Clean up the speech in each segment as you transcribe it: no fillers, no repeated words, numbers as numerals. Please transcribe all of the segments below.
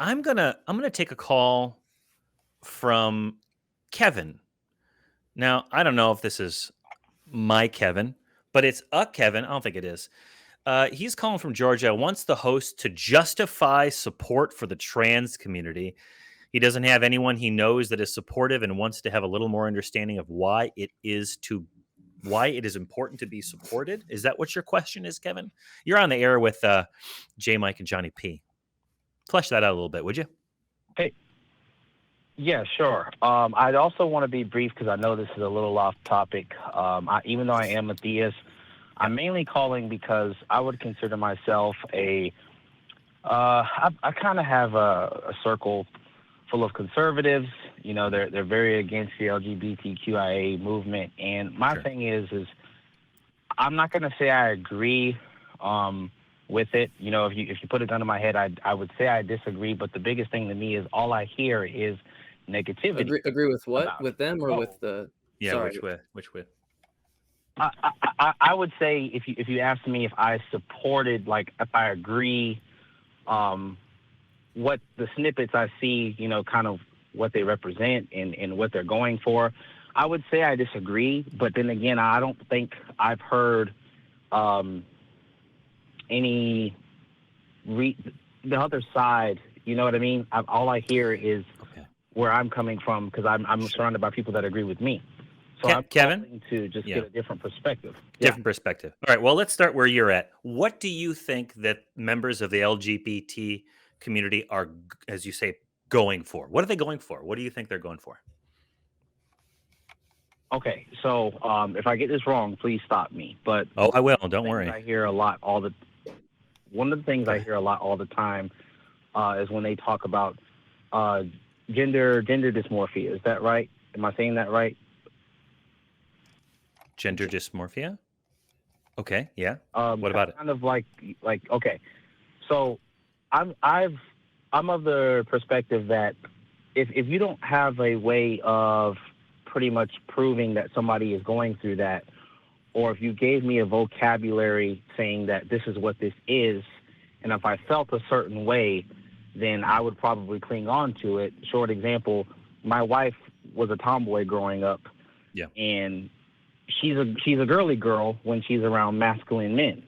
I'm gonna take a call from Kevin. Now, I don't know if this is my Kevin, but it's a Kevin. I don't think it is. He's calling from Georgia. Wants the host to justify support for the trans community. He doesn't have anyone he knows that is supportive and wants to have a little more understanding of why it is important to be supported. Is that what your question is, Kevin? You're on the air with J Mike and Johnny P. Flesh that out a little bit, would you? Hey, yeah, sure. I'd also want to be brief because I know this is a little off topic. Even though I am a theist, Yeah. I'm mainly calling because I would consider myself I kind of have a circle full of conservatives. You know, they're very against the LGBTQIA movement, and my Sure. thing is I'm not going to say I agree with it. You know, if you put a gun to my head, I would say I disagree. But the biggest thing to me is all I hear is negativity Agree with what? about it. With them or with So the? Yeah, Sorry. which way? Which way? I would say if you asked me if I supported, like if I agree, what the snippets I see, you know, kind of what they represent and what they're going for, I would say I disagree. But then again, I don't think I've heard um, any the other side. You know what I mean? All I hear is Okay. where I'm coming from because I'm Sure. surrounded by people that agree with me. So I'm Kevin? calling to just Yeah. get a different perspective. Yeah. Different perspective. All right. Well, let's start where you're at. What do you think that members of the LGBT community are, as you say, going for? What are they going for? What do you think they're going for? Okay. So if I get this wrong, please stop me. But Oh, I will. Don't things worry. I hear a lot all the one of the things Go I ahead. hear a lot all the time is when they talk about uh, gender dysmorphia. Is that right? Am I saying that right? Gender dysmorphia? Okay. Yeah. What about it? Kind of like okay. So I'm I've I'm of the perspective that if you don't have a way of pretty much proving that somebody is going through that, or if you gave me a vocabulary saying that this is what this is, and if I felt a certain way, then I would probably cling on to it. Short example, my wife was a tomboy growing up, Yeah. and she's a girly girl when she's around masculine men.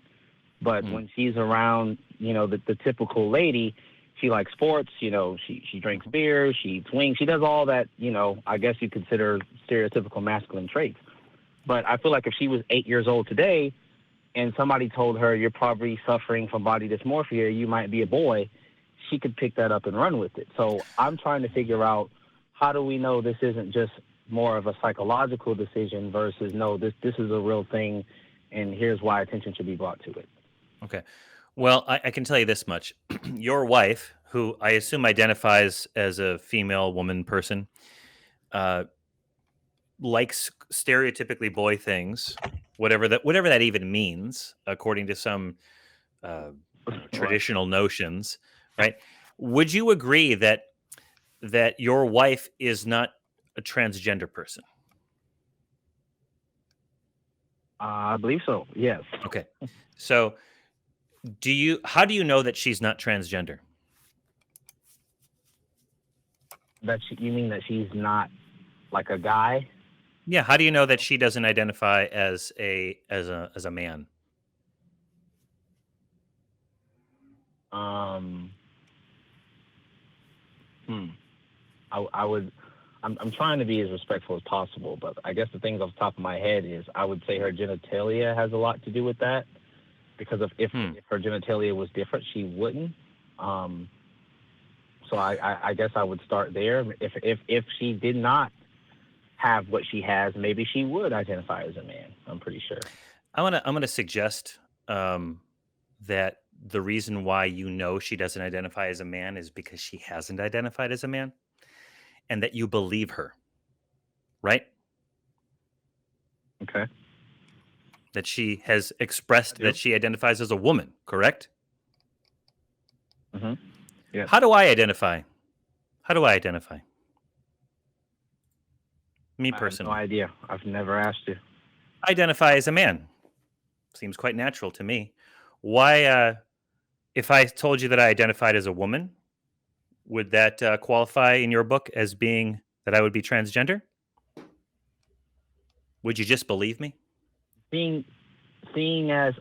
But Mm. when she's around, you know, the typical lady, she likes sports, you know, she drinks Mhm. beer, she eats wings, she does all that, you know, I guess you consider stereotypical masculine traits. But I feel like if she was 8 years old today and somebody told her you're probably suffering from body dysmorphia, you might be a boy, she could pick that up and run with it. So I'm trying to figure out how do we know this isn't just more of a psychological decision versus no, this is a real thing, and here's why attention should be brought to it. Okay. Well, I can tell you this much. Your wife, who I assume identifies as a female woman person, uh, likes stereotypically boy things, whatever that even means, according to some Right. traditional notions, right? Would you agree that your wife is not a transgender person? I believe so. Yes. Okay. So, how do you know that she's not transgender? You mean that she's not like a guy? Yeah, how do you know that she doesn't identify as a man? Um. Hmm. I would. I'm trying to be as respectful as possible, but I guess the things off the top of my head is I would say her genitalia has a lot to do with that because Hmm. if her genitalia was different, she wouldn't. Um. So I guess I would start there. If she did not have what she has, maybe she would identify as a man. I'm pretty sure. I'm gonna suggest that the reason why you know she doesn't identify as a man is because she hasn't identified as a man, and that you believe her, right? Okay. That she has I expressed that do. she identifies as a woman, correct? Mm-hmm. Yes. How do I identify? How do I identify? Me I have no personally, idea. I've never asked you. I identify as a man. Seems quite natural to me. Why? If I told you that I identified as a woman, Would that qualify in your book as being that I would be transgender? Would you just believe me? Seeing seeing as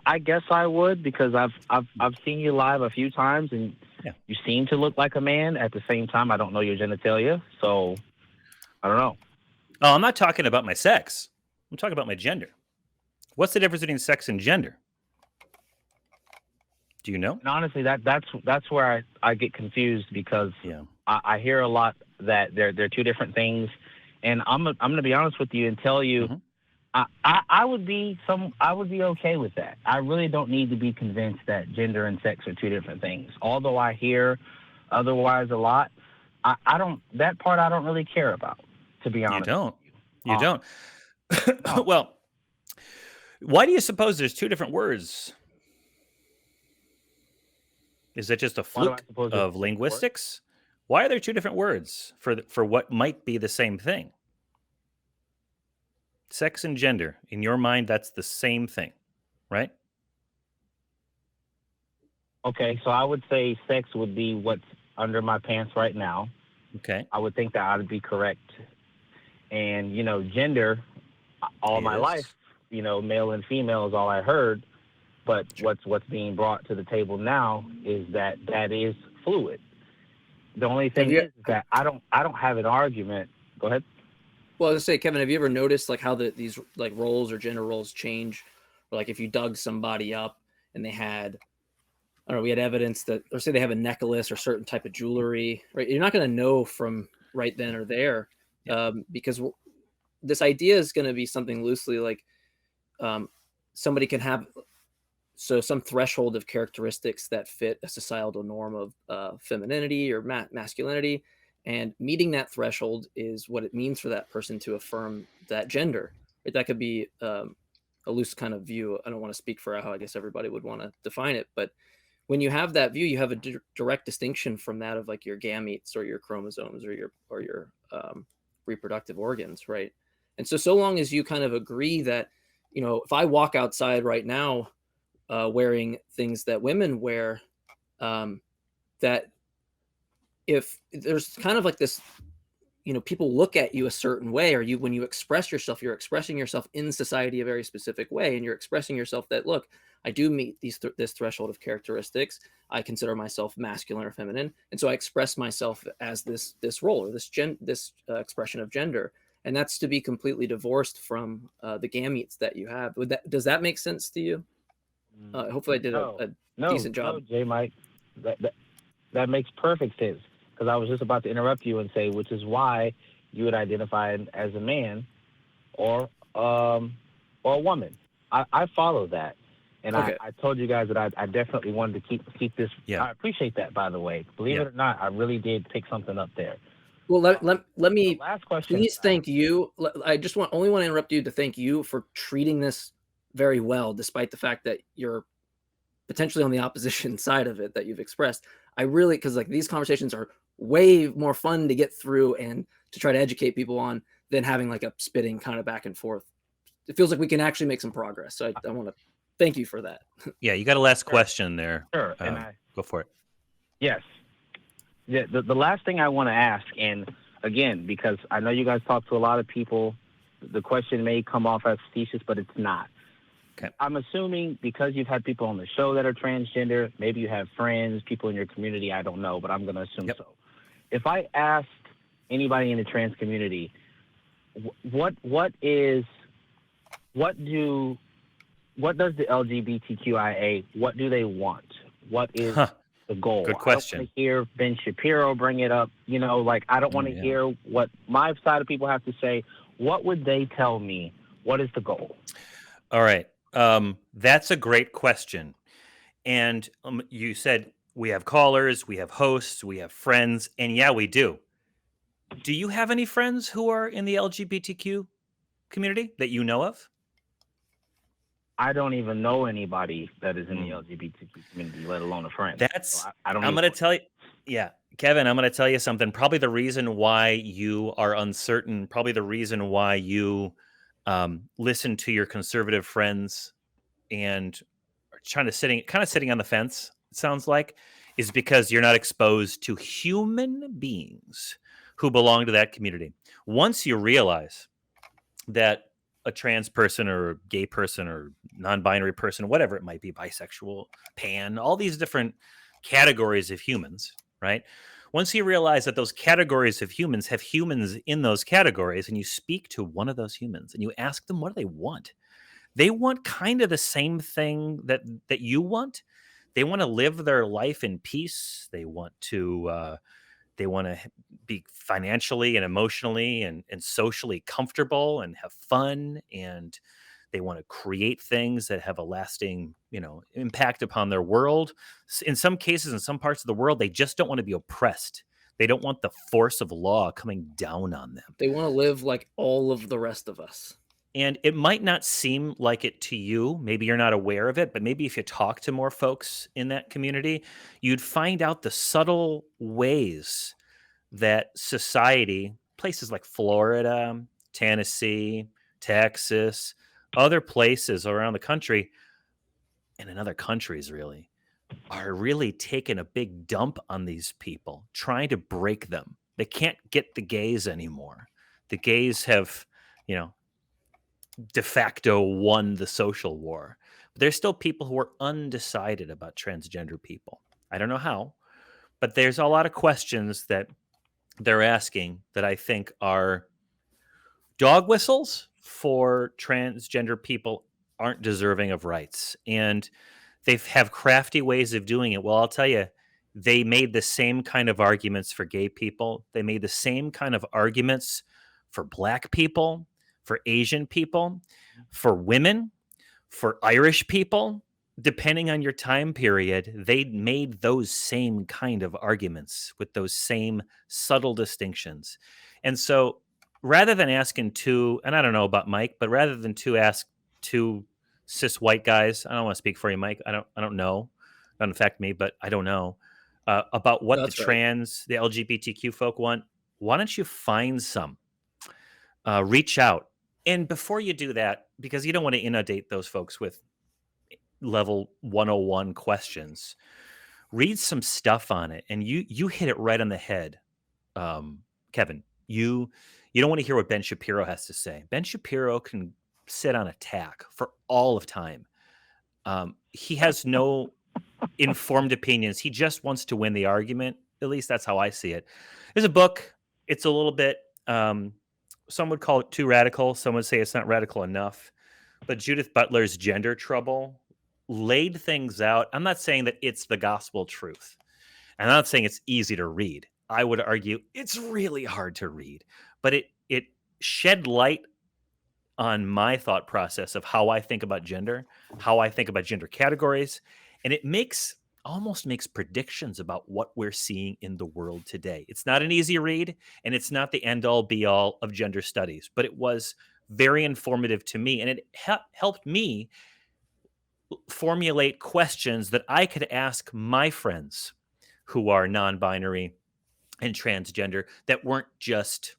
I guess I would, because I've seen you live a few times, and Yeah. you seem to look like a man. At the same time, I don't know your genitalia, so I don't know. Oh, I'm not talking about my sex. I'm talking about my gender. What's the difference between sex and gender? Do you know? And honestly, that's where I get confused, because Yeah. I hear a lot that they're two different things, and I'm gonna be honest with you and tell you, Hmm. I would be okay with that. I really don't need to be convinced that gender and sex are two different things. Although I hear otherwise a lot, I don't, that part I don't really care about, to be You honest. don't. You Um, don't. no, Well, why do you suppose there's two different words? Is that just a why do I fluke suppose it's of two different words? linguistics? Why are there two different words for what might be the same thing? Sex and gender. In your mind, that's the same thing, right? Okay, so I would say sex would be what's under my pants right now. Okay. I would think that I would be correct. And gender, all my life, Is male and female is all I heard. But sure. what's being brought to the table now is that is fluid. The only Have thing you? is that I don't have an argument. Go ahead. Well, I was gonna say, Kevin, have you ever noticed like how these like roles or gender roles change? Or like if you dug somebody up and they had, I don't know, we had evidence that, or say they have a necklace or certain type of jewelry, right? You're not going to know from right then or there, Yeah. because this idea is going to be something loosely like um, somebody can have some threshold of characteristics that fit a societal norm of femininity or masculinity, and meeting that threshold is what it means for that person to affirm that gender. Right? That could be a loose kind of view. I don't want to speak for how I guess everybody would want to define it, but when you have that view, you have a direct distinction from that of like your gametes or your chromosomes or your reproductive organs, right? And so long as you kind of agree that, if I walk outside right now wearing things that women wear, um, that if there's kind of like this, people look at you a certain way, or when you express yourself, you're expressing yourself in society a very specific way, and you're expressing yourself that, look, I do meet this threshold of characteristics. I consider myself masculine or feminine, and so I express myself as this role or this expression of gender, and that's to be completely divorced from the gametes that you have. Does that make sense to you? Hopefully, I did No, a no, decent no, job. J. Mike. That, that that makes perfect sense, because I was just about to interrupt you and say, which is why you would identify as a man or or a woman. I follow that, and I, Okay. I told you guys that I definitely wanted to keep this. Yeah. I appreciate that, by the way. Believe Yeah. it or not, I really did pick something up there. Well, let The me last question please thank you. I just only want to interrupt you to thank you for treating this very well, despite the fact that you're potentially on the opposition side of it that you've expressed. I really, because like these conversations are way more fun to get through and to try to educate people on than having like a spitting kind of back and forth. It feels like we can actually make some progress. So I want to thank you for that. Yeah. You got a last Sure, question there. sure, and I Go for it. yes, yeah. The last thing I want to ask, and again, because I know you guys talk to a lot of people, the question may come off as facetious, but it's not. Okay. I'm assuming because you've had people on the show that are transgender, maybe you have friends, people in your community, I don't know, but I'm going to assume Yep. so. If I asked anybody in the trans community, what does the LGBTQIA, what do they want? What is Huh. the goal? Good I don't question. want to hear Ben Shapiro bring it up, like I don't want to Yeah. hear what my side of people have to say. What would they tell me? What is the goal? All right. That's a great question. And you said we have callers, we have hosts, we have friends, and yeah, we do. Do you have any friends who are in the LGBTQ community that you know of? I don't even know anybody that is in the Mm. LGBTQ community, let alone a friend. So That's I don't I'm even gonna know. tell you yeah, Kevin, I'm gonna tell you something. Probably the reason why you are uncertain, probably the reason why you listen to your conservative friends and are trying to sitting on the fence, it sounds like, is because you're not exposed to human beings who belong to that community. Once you realize that a trans person or a gay person or non-binary person, whatever it might be, bisexual, pan, all these different categories of humans, right? Once you realize that those categories of humans have humans in those categories, and you speak to one of those humans and you ask them what do they want kind of the same thing that you want. They want to live their life in peace. They want to be financially and emotionally and socially comfortable and have fun, and they want to create things that have a lasting, impact upon their world. In some cases, in some parts of the world, they just don't want to be oppressed. They don't want the force of law coming down on them. They want to live like all of the rest of us. And it might not seem like it to you. Maybe you're not aware of it, but maybe if you talk to more folks in that community, you'd find out the subtle ways that society, places like Florida, Tennessee, Texas, other places around the country, and in other countries really, are really taking a big dump on these people, trying to break them. They can't get the gays anymore. The gays have, de facto won the social war. But there's still people who are undecided about transgender people. I don't know how, but there's a lot of questions that they're asking that I think are dog whistles for transgender people aren't deserving of rights. And they have crafty ways of doing it. Well, I'll tell you, they made the same kind of arguments for gay people. They made the same kind of arguments for black people, for Asian people, for women, for Irish people. Depending on your time period, they made those same kind of arguments with those same subtle distinctions. And so rather than asking two, and I don't know about Mike, but rather than ask two cis white guys, I don't want to speak for you, Mike. I don't know. Doesn't affect me, but I don't know about what That's right. the LGBTQ folk want. Why don't you find some? Reach out. And before you do that, because you don't want to inundate those folks with level 101 questions, read some stuff on it, and you hit it right on the head. Kevin, you don't want to hear what Ben Shapiro has to say. Ben Shapiro can sit on attack for all of time. He has no informed opinions. He just wants to win the argument. At least that's how I see it. There's a book. It's a little bit, some would call it too radical. Some would say it's not radical enough. But Judith Butler's Gender Trouble laid things out. I'm not saying that it's the gospel truth. I'm not saying it's easy to read. I would argue it's really hard to read, but it shed light on my thought process of how I think about gender, how I think about gender categories, and it almost makes predictions about what we're seeing in the world today. It's not an easy read, and it's not the end all be all of gender studies, but it was very informative to me, and it helped me formulate questions that I could ask my friends who are non-binary and transgender that weren't just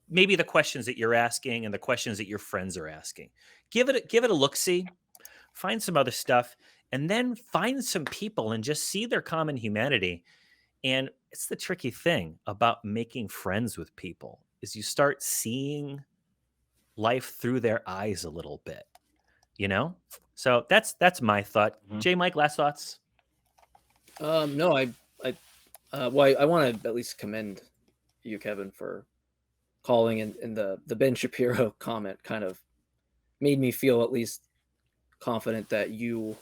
maybe the questions that you're asking and the questions that your friends are asking. Give it a look-see, find some other stuff, and then find some people and just see their common humanity. And it's the tricky thing about making friends with people is you start seeing life through their eyes a little bit, So that's my thought. J. Mike, last thoughts? No, I want to at least commend you, Kevin, for calling, and the Ben Shapiro comment kind of made me feel at least confident that you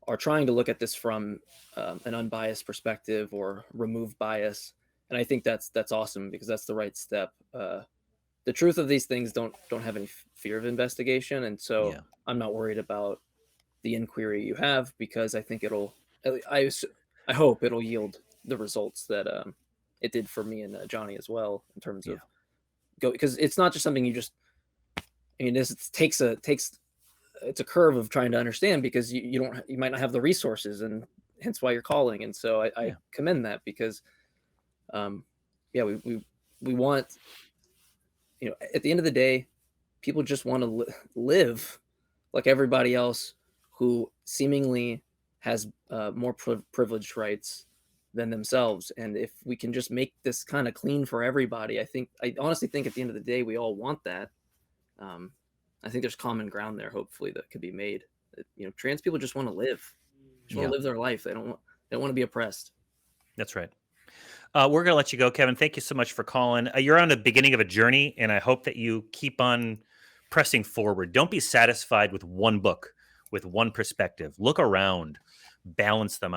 are trying to look at this from an unbiased perspective or remove bias. And I think that's awesome, because that's the right step. The truth of these things don't have any fear of investigation, and so Yeah. I'm not worried about the inquiry you have, because I think I hope it'll yield the results that it did for me and Johnny as well, in terms of because it's not just something you just. I mean, it's a curve of trying to understand, because you might not have the resources, and hence why you're calling. And so I commend that, because we want, at the end of the day, people just want to live like everybody else who seemingly has more privileged rights than themselves. And if we can just make this kind of clean for everybody, I honestly think at the end of the day, we all want that. I think there's common ground there, hopefully, that could be made. Trans people just want to live, want to live their life. They don't want to be oppressed. That's right. We're going to let you go, Kevin. Thank you so much for calling. You're on the beginning of a journey, and I hope that you keep on pressing forward. Don't be satisfied with one book, with one perspective. Look around, balance them out.